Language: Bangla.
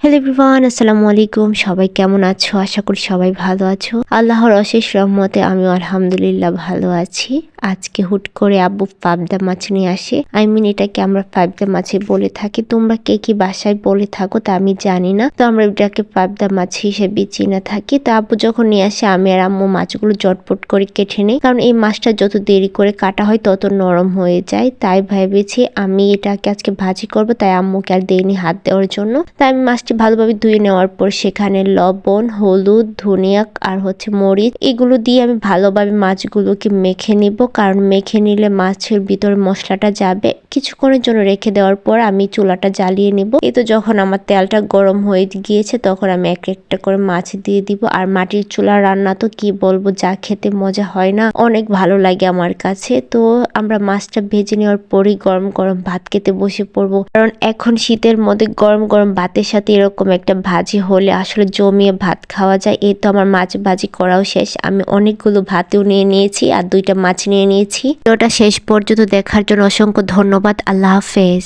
হ্যালো এভরিওয়ান, আসসালামু আলাইকুম। সবাই কেমন আছো? আশা করি সবাই ভালো আছো। আল্লাহর অশেষ রহমতে আমিও আলহামদুলিল্লাহ ভালো আছি। আজকে হুট করে আব্বু পাবদা মাছ নিয়ে আসে। এটাকে আমরা পাবদা মাছে বলে থাকি। তোমরা কে কি বাসায় বলে থাকো তা আমি জানি না। তো আমরা এটাকে পাবদা মাছ হিসেবে চিনে থাকি। তো আব্বু যখন নিয়ে আসে আমি আর আম্মু মাছগুলো জটপট করে কেটে নিই, কারণ এই মাছটা যত দেরি করে কাটা হয় তত নরম হয়ে যায়। তাই ভেবেছি আমি এটাকে আজকে ভাজি করব, তাই আম্মুকে আর দেইনি হাত দেওয়ার জন্য। তাই আমি মাছটি ভালোভাবে ধুয়ে নেওয়ার পর সেখানে লবণ, হলুদ, ধনিয়া আর মরিচ এগুলো দিয়ে আমি ভালোভাবে মাছগুলোকে মেখে নিব, কারণ মেখে নিলে মাছের ভিতরে মশলাটা যাবে। কিছুক্ষণের জন্য রেখে দেওয়ার পর আমি চুলাটা জ্বালিয়ে নিব। এই তো যখন আমার তেলটা গরম হয়ে গিয়েছে তখন আমি এক একটা করে মাছ দিয়ে দিব। আর মাটির চুলা রান্না তো কি বলবো, যা খেতে মজা হয় না, অনেক ভালো লাগে আমার কাছে। তো আমরা মাছটা ভেজে নেওয়ার পরই গরম গরম ভাত খেতে বসে পড়বো, কারণ এখন শীতের মধ্যে গরম গরম ভাতের সাথে এরকম একটা ভাজি হলে আসলে জমিয়ে ভাত খাওয়া যায়। এই তো আমার মাছ ভাজি করাও শেষ। আমি অনেকগুলো ভাতেও নিয়ে নিয়েছি আর 2টা মাছ নিয়ে নিয়েছি। ওটা শেষ পর্যন্ত দেখার জন্য অসংখ্য ধন্যবাদ। আল্লাহ হাফেজ।